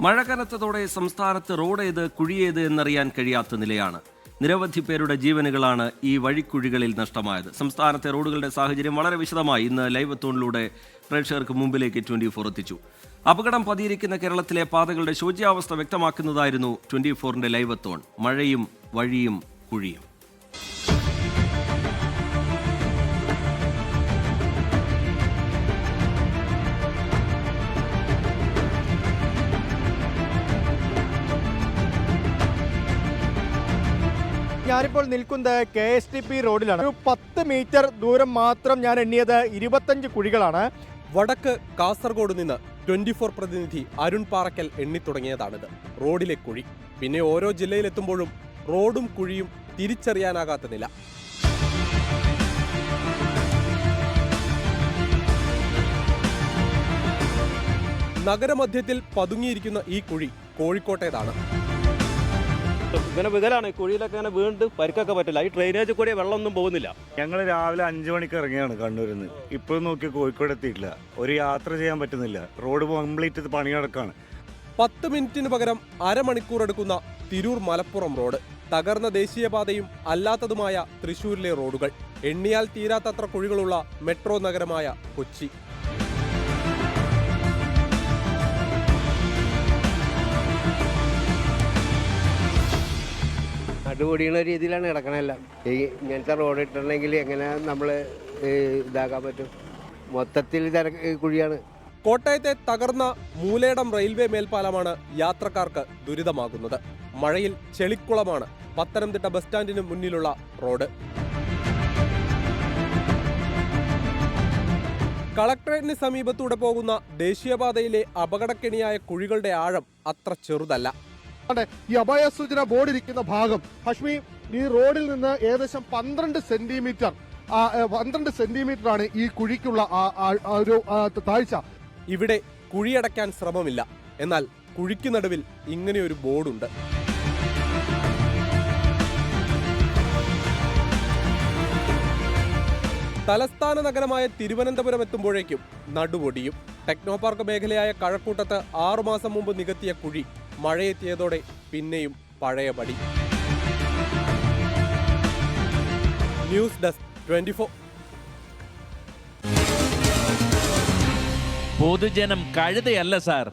മഴ കനത്തതോടെ സംസ്ഥാനത്ത് റോഡേത് കുഴിയേത് എന്നറിയാൻ കഴിയാത്ത നിലയാണ്. നിരവധി പേരുടെ ജീവനുകളാണ് ഈ വഴിക്കുഴികളിൽ നഷ്ടമായത്. സംസ്ഥാനത്തെ റോഡുകളുടെ സാഹചര്യം വളരെ വിശദമായി ഇന്ന് ലൈവ് എത്തോണിലൂടെ പ്രേക്ഷകർക്ക് മുമ്പിലേക്ക് 24 എത്തിച്ചു. അപകടം പതിയിരിക്കുന്ന കേരളത്തിലെ പാതകളുടെ ശോച്യാവസ്ഥ വ്യക്തമാക്കുന്നതായിരുന്നു 24ന്റെ ലൈവ് എത്തോൺ. മഴയും വഴിയും കുഴിയും. ഞാനിപ്പോൾ നിൽക്കുന്നത് KSTP റോഡിലാണ്. ഒരു 10 മീറ്റർ ദൂരം മാത്രം ഞാൻ എണ്ണിയത് 25 കുഴികളാണ്. വടക്ക് കാസർഗോഡ് നിന്ന് 24 പ്രതിനിധി അരുൺ പാറക്കൽ എണ്ണിത്തുടങ്ങിയതാണിത്. റോഡിലെ കുഴി. പിന്നെ ഓരോ ജില്ലയിലെത്തുമ്പോഴും റോഡും കുഴിയും തിരിച്ചറിയാനാകാത്ത നില. നഗരമധ്യത്തിൽ പതുങ്ങിയിരിക്കുന്ന ഈ കുഴി കോഴിക്കോട്ടേതാണ്. ഇങ്ങനെ വികലാണ്, കുഴിയിലൊക്കെ ഇങ്ങനെ വീണ്ട് പരിക്കൊക്കെ പറ്റില്ല. ഈ ഡ്രെയിനേജ് കൂടി വെള്ളമൊന്നും പോകുന്നില്ല. ഞങ്ങൾ രാവിലെ 5 മണിക്ക് ഇറങ്ങിയാണ് കണ്ണൂരിൽ നിന്ന്. ഇപ്പോഴും നോക്കി കോഴിക്കോട് എത്തിയിട്ടില്ല. ഒരു യാത്ര ചെയ്യാൻ പറ്റുന്നില്ല. റോഡ് കംപ്ലീറ്റ് പണി നടക്കാണ്. 10 മിനിറ്റിന് പകരം അരമണിക്കൂർ എടുക്കുന്ന തിരൂർ മലപ്പുറം റോഡ്. തകർന്ന ദേശീയപാതയും അല്ലാത്തതുമായ തൃശൂരിലെ റോഡുകൾ. എണ്ണിയാൽ തീരാത്തത്ര കുഴികളുള്ള മെട്രോ നഗരമായ കൊച്ചി. നടുപൊടിയുന്ന രീതിയിലാണ് കിടക്കണമെല്ലാം. ഇങ്ങനത്തെ റോഡ് ഇട്ടിട്ടുണ്ടെങ്കിൽ എങ്ങനെ നമ്മൾ ഇതാക്കാൻ പറ്റും? മൊത്തത്തിൽ കുഴിയാണ്. കോട്ടയത്തെ തകർന്ന മൂലേടം റെയിൽവേ മേൽപ്പാലമാണ് യാത്രക്കാർക്ക് ദുരിതമാകുന്നത്. മഴയിൽ ചെളിക്കുളമാണ് പത്തനംതിട്ട ബസ് സ്റ്റാൻഡിന് മുന്നിലുള്ള റോഡ്. കളക്ടറേറ്റിന് സമീപത്തൂടെ പോകുന്ന ദേശീയപാതയിലെ അപകടക്കെണിയായ കുഴികളുടെ ആഴം അത്ര ചെറുതല്ല. ഈ അപായ സൂചന ബോർഡ് ഇരിക്കുന്ന ഭാഗം ഹഷ്മി, ഈ റോഡിൽ നിന്ന് ഏകദേശം 12 സെന്റിമീറ്റർ ആണ് ഈ കുഴിക്കുള്ള ഒരു താഴ്ച. ഇവിടെ കുഴിയടയ്ക്കാൻ ശ്രമമില്ല. എന്നാൽ കുഴിക്ക് നടുവിൽ ഇങ്ങനെയൊരു ബോർഡുണ്ട്. തലസ്ഥാന നഗരമായ തിരുവനന്തപുരം എത്തുമ്പോഴേക്കും നടുവൊടിയും. ടെക്നോ പാർക്ക് മേഖലയായ കഴക്കൂട്ടത്ത് 6 മാസം മുമ്പ് നികത്തിയ കുഴി മഴയെത്തിയതോടെ പിന്നെയും പഴയപടി. News desk 24. പൊതുജനം കഴുതയല്ല സാർ.